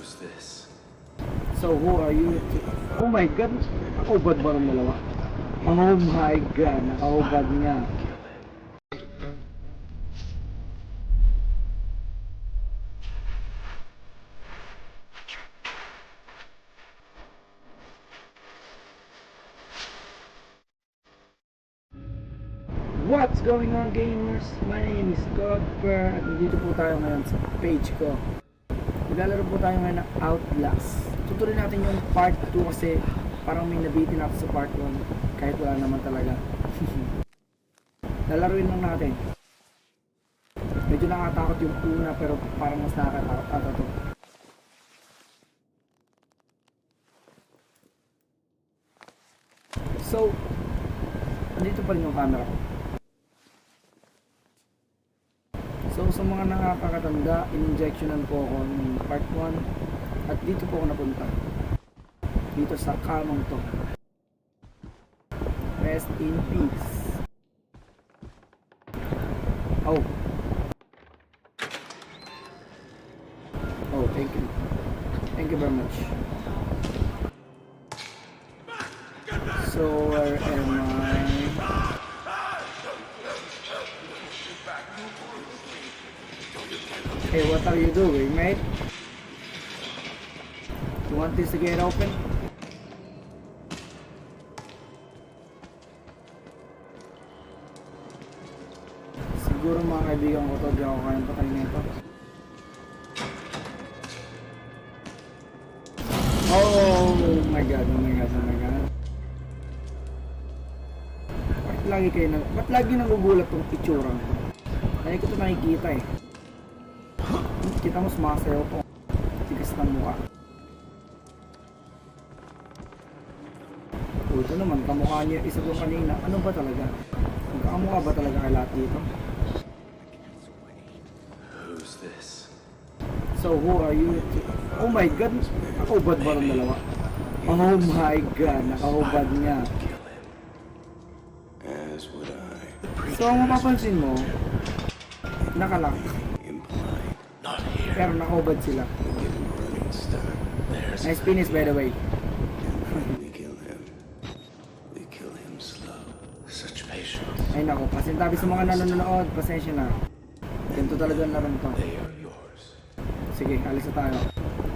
Who's this? So who are you? Oh my god, nakahubad ba ng dalawa? Oh my god, nakahubad niya. What's going on, gamers? My name is Godper at nandito po tayo ngayon sa page ko. Maglalaro po tayo ngayon ng Outlast. Tutuloy natin yung part 2 kasi parang may nabitin natin sa part 1 kahit wala naman talaga. Lalaruin lang natin. Medyo nakatakot yung una pero parang mas nakakatakot ata to. So, andito pa rin yung camera ko. So sa mga nakakatanda, in-injectionan po ako ng part 1 at dito po ako napunta. Dito sa kamong to. Rest in peace. Oh. Oh, thank you. Thank you very much. So where am I? Hey, what are you doing, mate? You want this to get open? Siguro mga kaibigan ko to, di ako kayang patayin nito. Oh my god, oh my god, oh my god. Ba't lagi nagugulat tong itsura ko? Kaya ko ito nakikita eh. Kita mo sumasayaw po. Tigas ng mukha. Ito naman, kamukha niya isa ko kanina. Ano ba talaga? Magkakamukha ba talaga kay lahat dito? Who's this? So who are you? Oh my god! Nakahubad ba ng dalawa? Oh my god! Nakahubad niya. As would I. So ang mapapansin mo, nakalak. Not here. Pero nakahubad sila. Give him a running start. There's Nice finish by the way. we kill him. We kill him slow. Such patience. Ay nako, pasintabi sa mga nanonood, pasensya na. Ganito talaga ang laban to. They are yours. Sige, alis na tayo.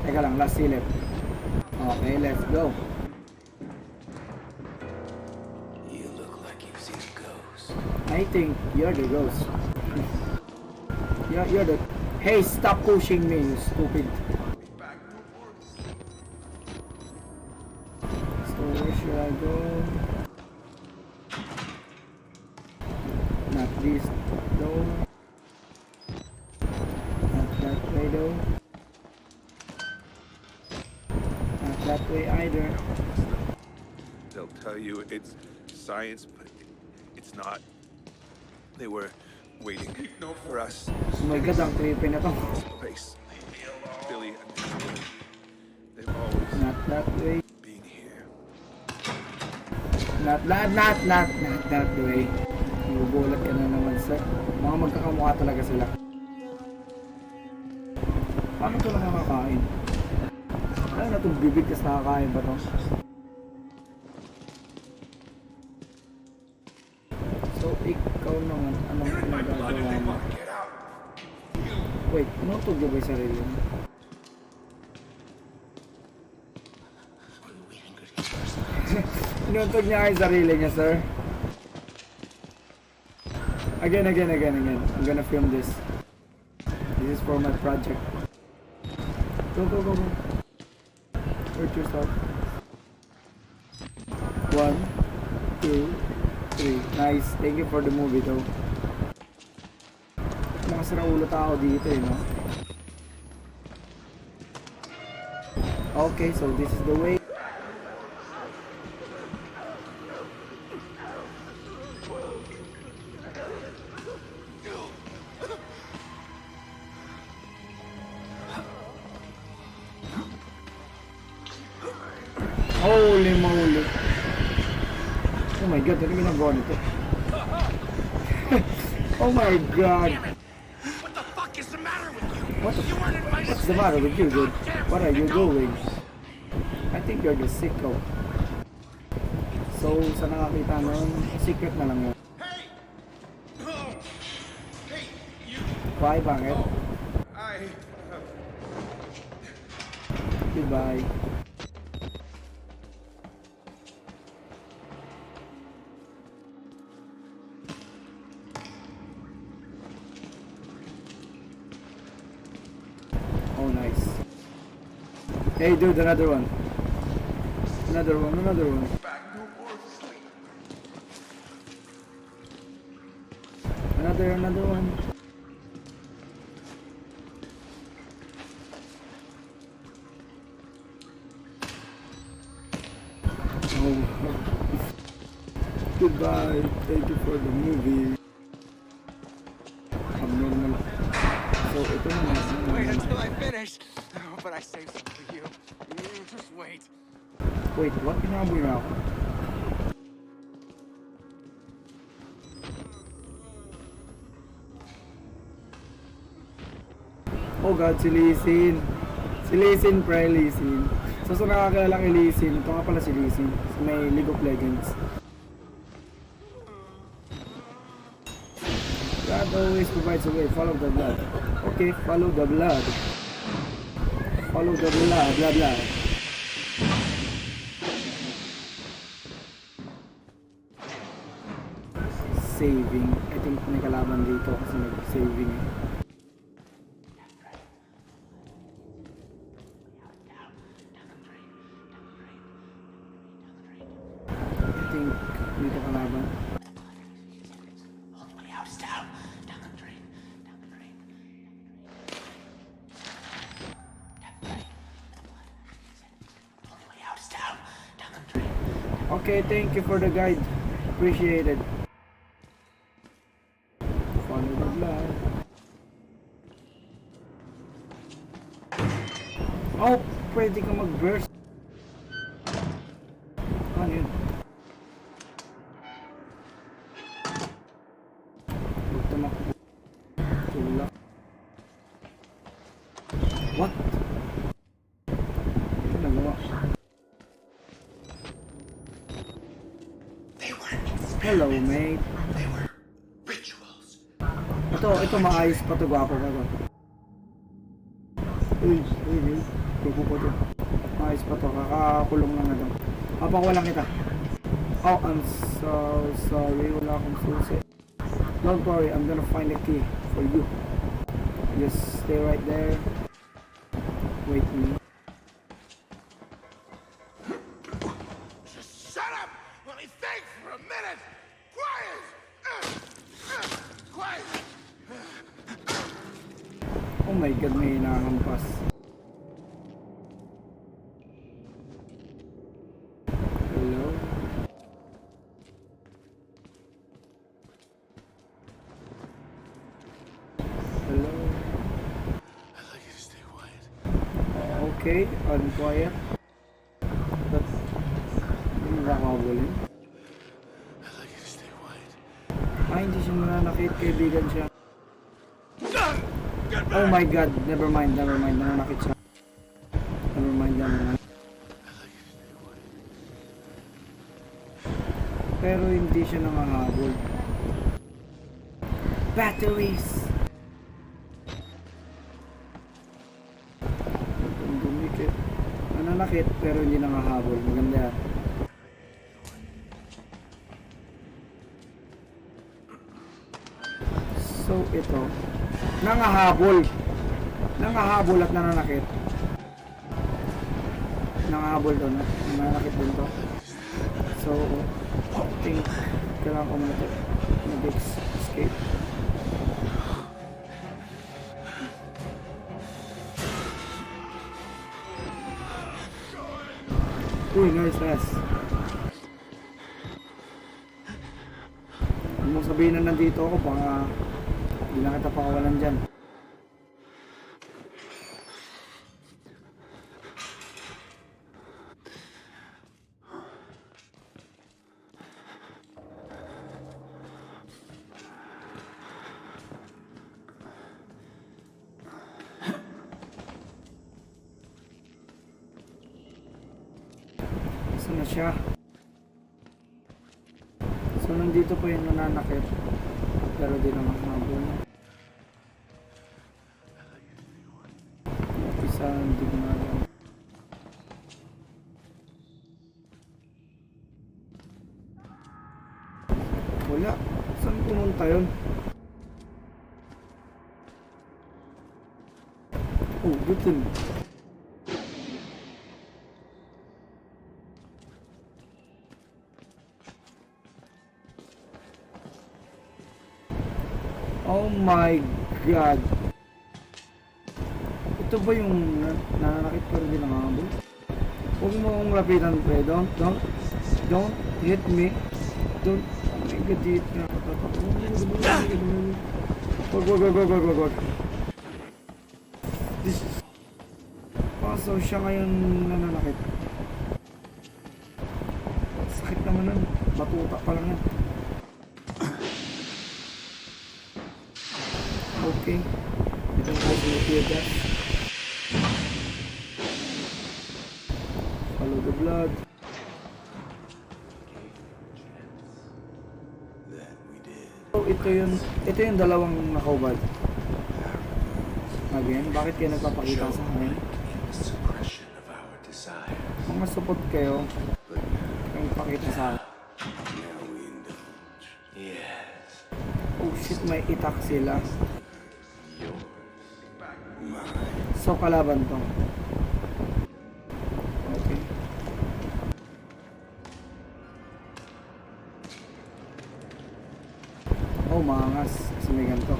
Teka lang, last silip. Okay, let's go. You look like you've seen a ghost. I think you're the ghost. You're the... Hey, stop pushing me, you stupid. So where should I go? Not this though. Not that way though. Not that way either. They'll tell you it's science, but it's not. They were waiting for us. Oh my god, ang creepy na to. Space. Billy and they've always Not that way. been here. Not that way. Magugulat ka na naman, sir. Mga magkakamukha talaga sila. Paano ito nakakakain? Ano na itong bibig kas nakakain ba ito? So, ikaw naman, anong pinagagawa mo? Wait, pinutog niya ba yung sarili mo? Pinutog niya yung sarili niya, sir. Again. I'm gonna film this. This is for my project. Go. Hurt yourself. 1, 2, 3. Nice. Thank you for the movie though. Nakasira ulo tao dito eh, no? Okay, so this is the way. Holy moly. Oh my god, ano ginagawa nito? Oh my god. What the fuck is the matter with you? What's the matter with you, dude? What are you doing? I think you're the sicko. So, sa nakakita nun, secret na lang yun. Why, bakit? Goodbye. Oh, nice. Hey, dude, another one. Another one, another one. Another one. Oh. Goodbye. Thank you for the movie. Abnormal. So, ito na. Wait until I finish. Oh, but I saved some for you. Just wait. Wait, what? Pinaboy na ako. Oh god, si Lee Sin. Si Lee Sin, pre, Lee Sin. So, sa nakakilala kay Lee Sin, ito nga pala si Lee Sin. May League of Legends. God always provides a way. Follow the blood. Okay, follow the blood. Follow the blood, blah blah. Saving. I think may kalaban dito kasi nag-saving eh. I think dito kalaban. Okay, thank you for the guide. Appreciate it. Follow the blood. Oh, pwede ka mag-burst. Ano yun? Huwag tumakbo. Tulak. What? Ano nagawa? Hello, mate. They were rituals. Ito maayos pa to, gwapo pa to. Uy, gwapo pa to. Maayos pa to, kakakulong lang na to. Papakulang kita. Oh, I'm so sorry, wala akong susi. Don't worry, I'm gonna find a key for you. Just stay right there. Wait me. Shut up! Let me think for a minute! Quiet! Quiet! Oh my god, may hinahampas. Hello? Hello? I'd like you to stay quiet. Okay, I'm quiet. That's... Hindi na makabulin. I'd like you to stay quiet. Ah, hindi siya mananakit, kaibigan siya. Oh my god, never mind, nananakit siya. Never mind. I'd like you to stay quiet. Pero hindi siya nangahabol. Batteries! Ang dumikit. Nananakit, pero hindi nangahabol. Maganda yan. So, ito. Nangahabol at nananakit. Nangahabol to, nananakit din to. So, I think kailangan ko muna to mag-escape. Uy, nice. Huwag mong sabihin na nandito ako, baka hindi na kita pakawalan dyan. na siya. So nandito po yung nananakit. Pero di naman habol. Isa hindi ko na alam. Wala. Saan pumunta yun? Oh, gutom. Oh my God. Ito ba yung nananakit pero di nangangaboy? Huwag mo akong lapitan, pre. Don't hit me. Don't. Oh my God, dito na. Wag. This is... So siya ngayon nananakit. Sakit naman nun. Batuta pa lang yan. Okay. Ito ang kasi yung tear gas. Follow the blood. That we did. So ito yung dalawang nakaubad. Again, bakit kayo nagpapakita sa akin? The suppression of our desire. Mga support kayo, But kayong pakita sa akin. now we indulge. Yes. Oh shit, may itak sila. Yours. Mine. So kalaban to. Okay. Oh, maangas. Kasi may ganito.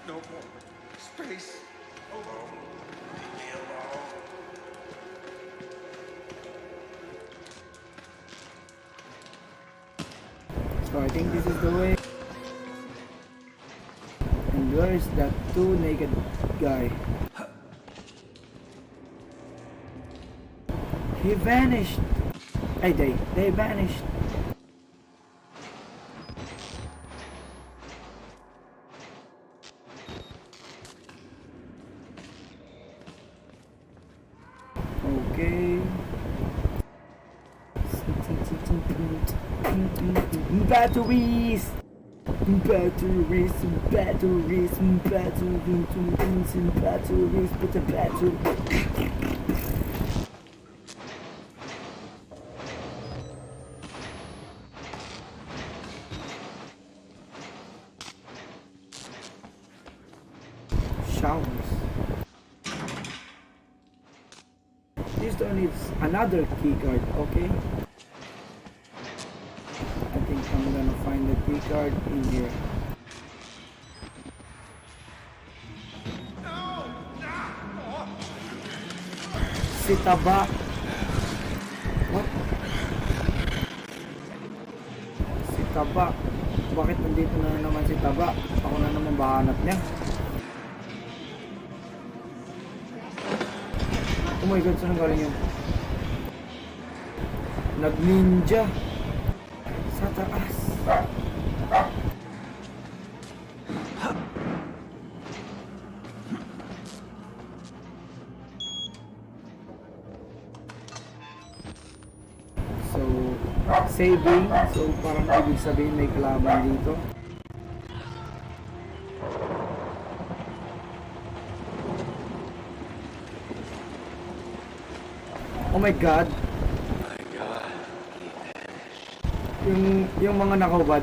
No more space. Alone. Leave me alone. So I think this is the way. And where is that two naked guy? He vanished. Hey, they vanished. Okay. Batteries! Batteries, batteries, put the battery. Showers. This door needs another key card, okay? I think I'm gonna find the key card in here. Si Taba. What? Si Taba. Bakit nandito na naman si Taba? Ako na naman bahanap niya. Oh my God, saan galing yun? Nag-ninja. Sa taas. So, saving. So, parang ibig sabihin may kalaban dito. Oh my God. My God, he Yung mga nakahubad.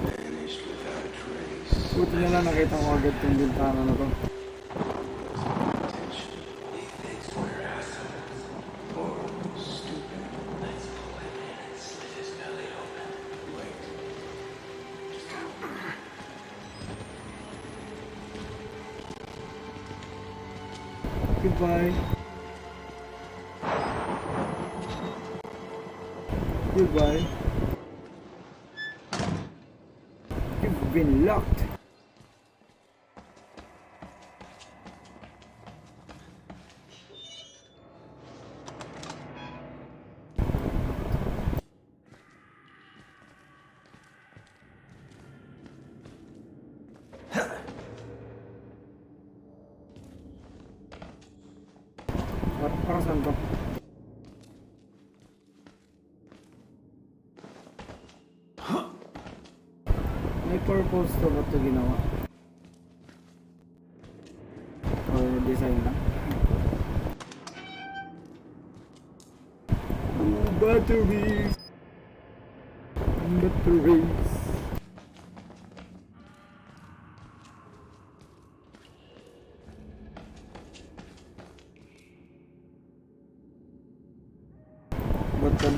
vanished without a trace. Buti na lang nakita ko agad yung bintana na to. Attention. He thinks we're assholes. Horrible, stupid. Let's pull him in and slit his belly open. Wait. Goodbye. Goodbye. You've been locked. Para saan to? May purpose to, ba't ito ginawa? Or design lang? Oh, batteries! Batteries! Button.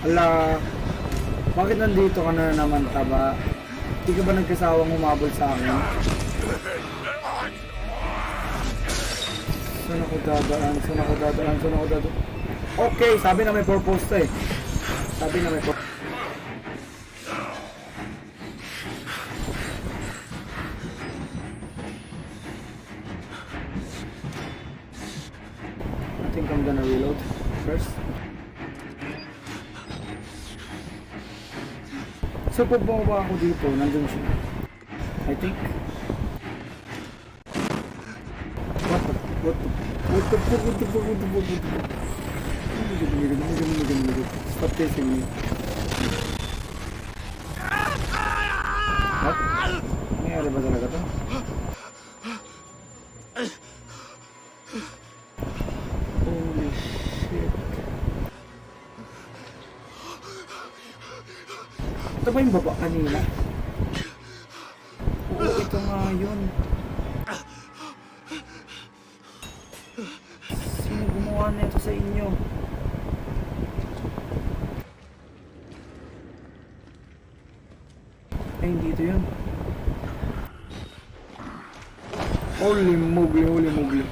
Ala, bakit nandito ka na naman, taba? Di ka ba nagkasawang humabol sa akin? Saan ako dadaan? Saan ako dadaan? Saan ako dadaan? Okay, sabi na may purpose to eh. Sabi na may purpose. I think I'm gonna reload first. So pag bumaba ako dito, nandun siya. I think. What the fuck? Stop chasing me. What? Nangyari ba talaga to? Holy shit. Ito ba yung baba kanina? Oo, ito nga yun. Sino gumawa nito sa inyo? Ay, hindi ito yun. Holy moly, holy moly.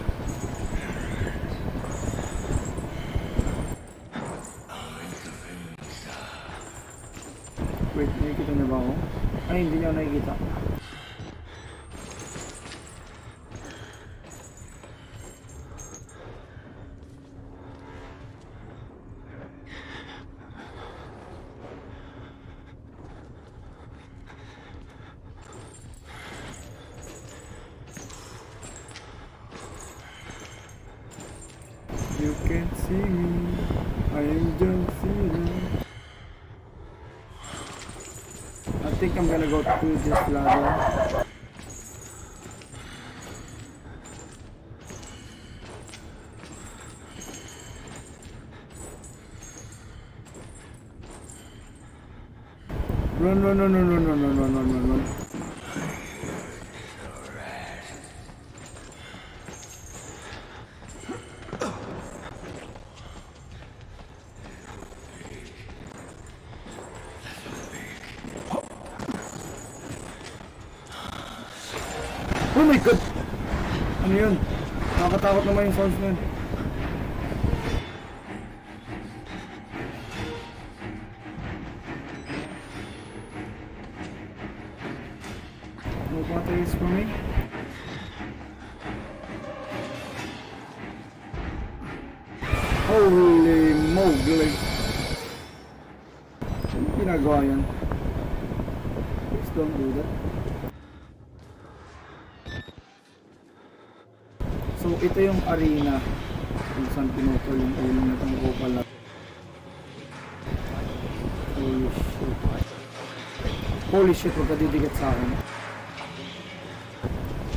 Wait, nakikita niya ba ako? Ay, hindi niya ako nakikita. You can't see me, I am John Cena. I think I'm gonna go through this ladder. Run, run, run, run, run, run, run, run, run, run, run. Oh my god! Ano yun? Nakakatakot naman yung sounds na yun. No batteries for me? Holy moly! Ano ginagawa yun? Please don't do that. So, ito yung arena kung saan pinutol yung ulo na itong opal na. Holy shit. Holy shit, huwag ka didikit sa akin.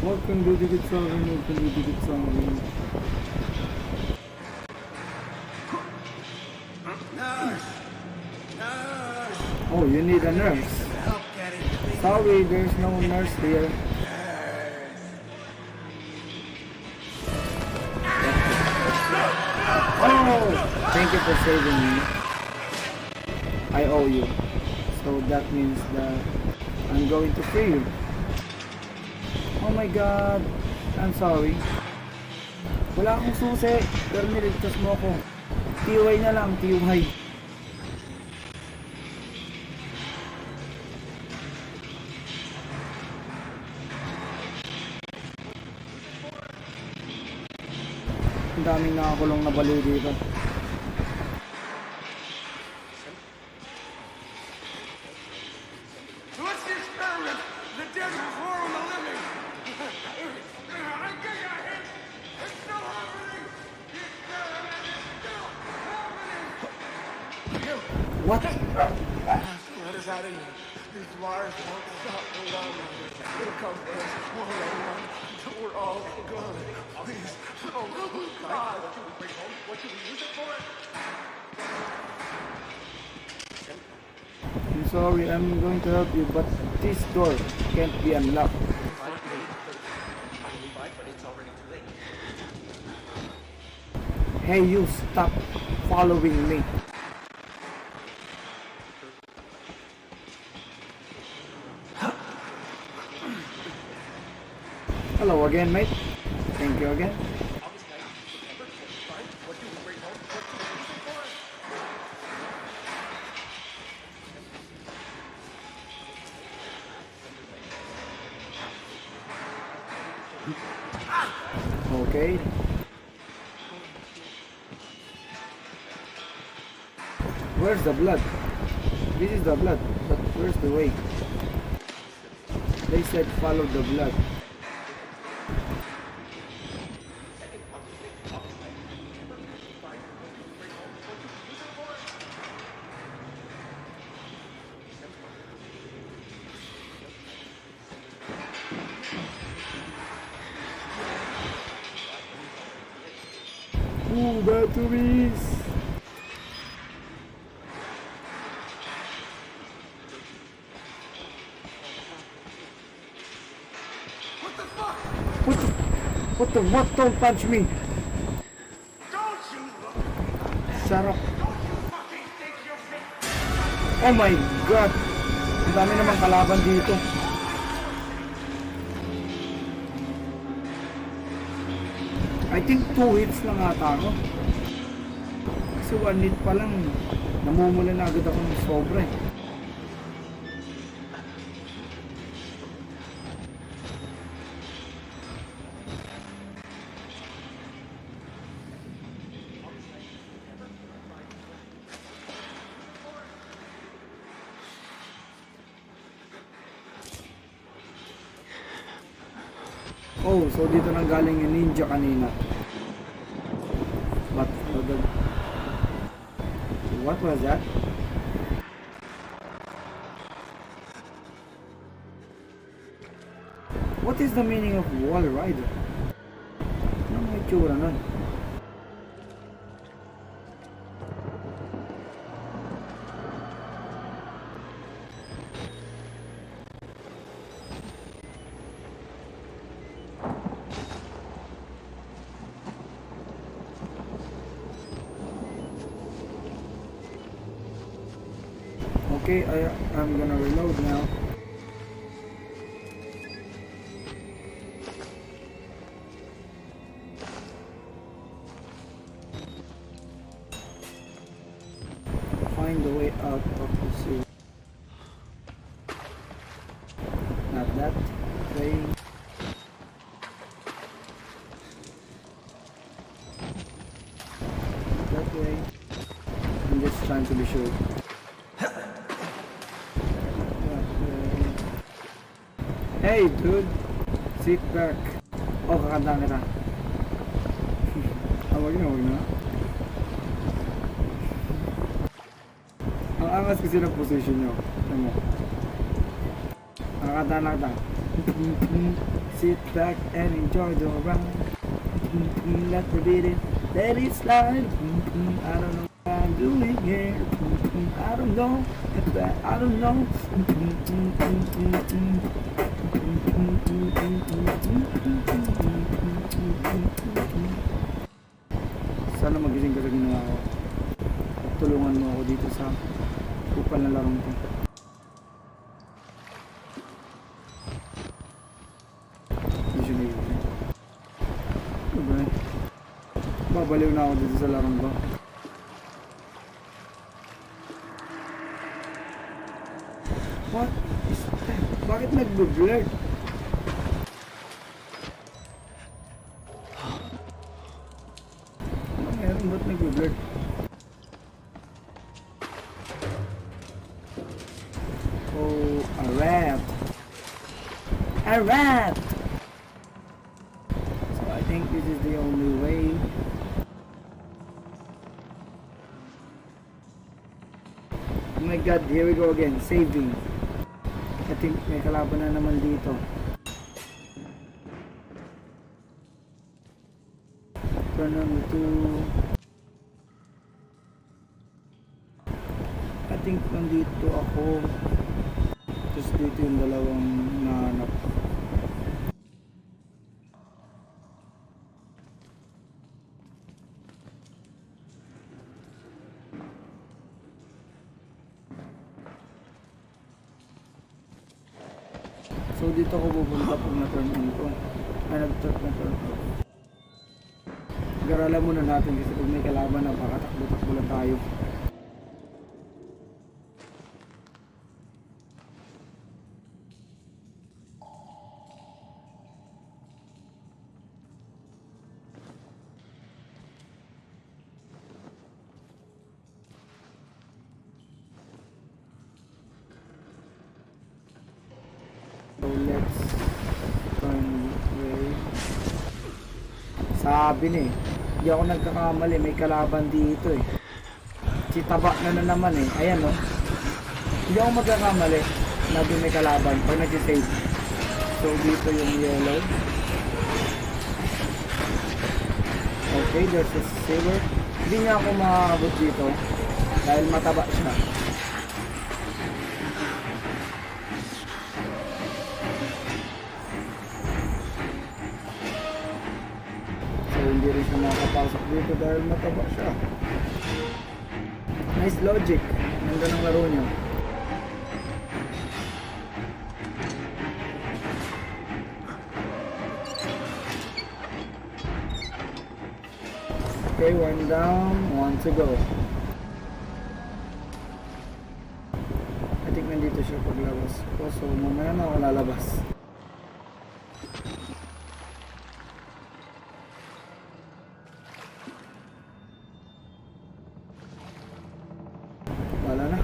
Huwag kang didikit sa akin, huwag kang didikit sa akin. Oh, you need a nurse. Sorry, there's no nurse here. Oh, thank you for saving me. I owe you. So that means that I'm going to free you. Oh my god. I'm sorry. Wala akong susi. Pero niligtas mo ako. TY na lang, TY. Ang daming nakakulong na baliw dito. Let's experiment. The dead before the living. I think I hit What? Let us out of here. These wires won't stop for long. It'll come for us one by one until we're all gone. Please. Oh, God. What should we use it for? I'm sorry, I'm going to help you, but this door can't be unlocked. Hey, you stop following me. Hello again, mate. Thank you again. Okay. Where's the blood? This is the blood, but where's the way? They said follow the blood. Ooh, batteries! What? Don't punch me! Shut up! Oh my god! Ang dami namang kalaban dito. I think 2 hits lang ata ako. Kasi 1 hit pa lang, namumula na agad ako ng sobra eh. Oh, so dito nang galing yung ninja kanina. What was that? What is the meaning of wall rider? Ano may tsura nun? Okay, I'm gonna reload now. Find the way out of the sea. Not that way. Not that way. I'm just trying to be sure. Hey dude, sit back. Oh, kakanta kita. Huwag na. Ang angas kasi ng position nyo. Ano mo? Kakanta na kita. Sit back and enjoy the ride. Let the beat it, let it slide. I don't know what I'm doing here. I don't know. Sana magising ka sa ginawa ko at tulungan mo ako dito sa kupal na larong ko. Mission 8. Diba? Babaliw na ako dito sa larong ko. What is that? Bakit nag-blur? Ano meron? Ba't nag-blur? Oh, a rat! A rat! So I think this is the only way. god, here we go again. Saving. I think may kalaban na naman dito. Turn number 2. I think nandito ako. Tapos dito yung dalawang nahanap. So dito ako pupunta pag na-turn on ko. Ay, nag-turn ko. Garalan muna natin kasi pag may kalaban na pakatakbo-takbo lang tayo. So let's turn way. Sabi na eh. Hindi ako nagkakamali. May kalaban dito eh. Si Taba na naman eh. Ayan oh. Hindi ako magkakamali. Nabi may kalaban. Pag nag-save. So dito yung yellow. Okay, there's a silver. Hindi niya ako makakabot dito. Dahil mataba siya. Hindi rin siya makakapasok dito dahil mataba siya. Nice logic. Ganda ng laro niya. Okay, one down, one to go. I think nandito siya paglabas ko. So mamaya na ako lalabas. Wala na.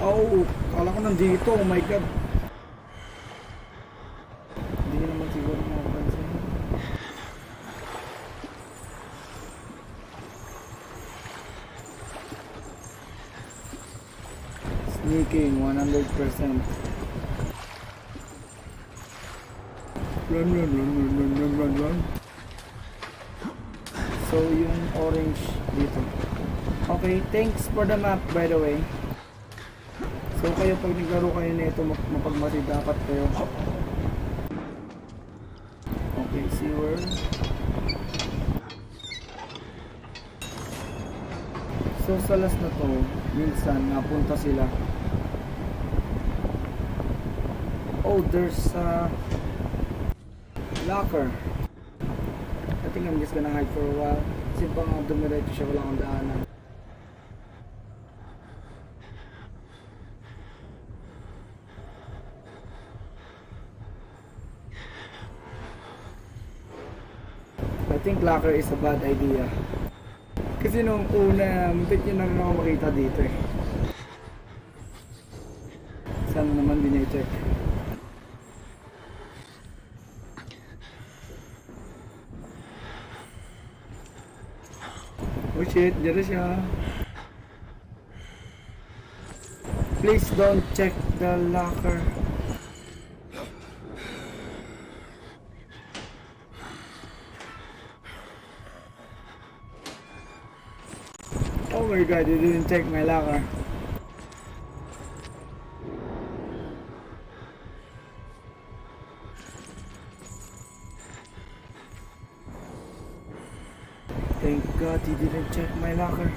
Oh, kala ko nandito. Oh my god. Hindi niya naman siguro makapansin. Sneaking 100%. Run. So yung orange dito. Okay, thanks for the map by the way. So kayo pag naglaro kayo nito mapagmati dapat kayo. Okay, sewer. So sa last na to, minsan napunta sila. Oh, there's a locker. I think I'm just gonna hide for a while. Kasi bang dumiretso siya, wala akong daanan. I think locker is a bad idea. Kasi nung una, muntik yun lang ako makita dito eh. Sana naman din i-check. Oh shit, dyan na siya. Please don't check the locker. Oh my god, you didn't check my locker. Thank god he didn't check my locker.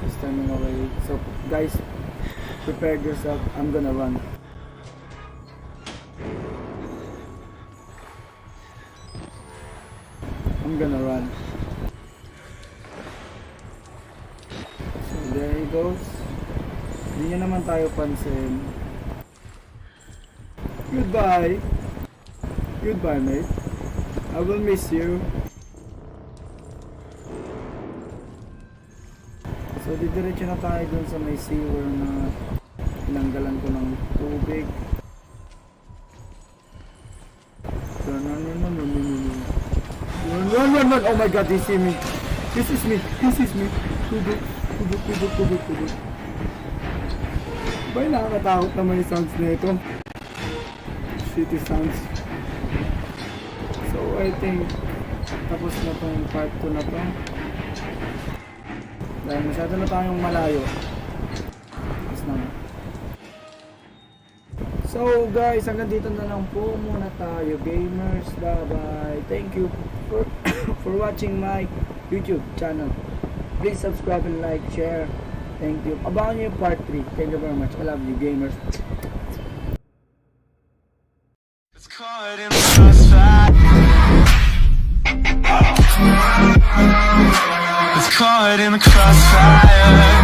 He's turning away. So guys, prepare yourself. I'm gonna run. I'm gonna run. So there he goes. Hindi niya naman tayo pansin. Goodbye. Goodbye, mate. I will miss you. So didiretso na tayo dun sa may sewer na tinanggalan ko ng tubig. Run. Oh my god, they see me. This is me. Tubig. Bay, nakakatakot naman yung sounds na ito. Shitty sounds. So I think tapos na tong part 2 na to. Dahil masyado na tayong malayo. Tapos na. So guys, hanggang dito na lang po muna tayo gamers. Bye bye. Thank you for for watching my YouTube channel. Please subscribe and like, share. Thank you. Abangan nyo yung part 3. Thank you very much. I love you gamers. It's caught in the crossfire. It's caught in the crossfire.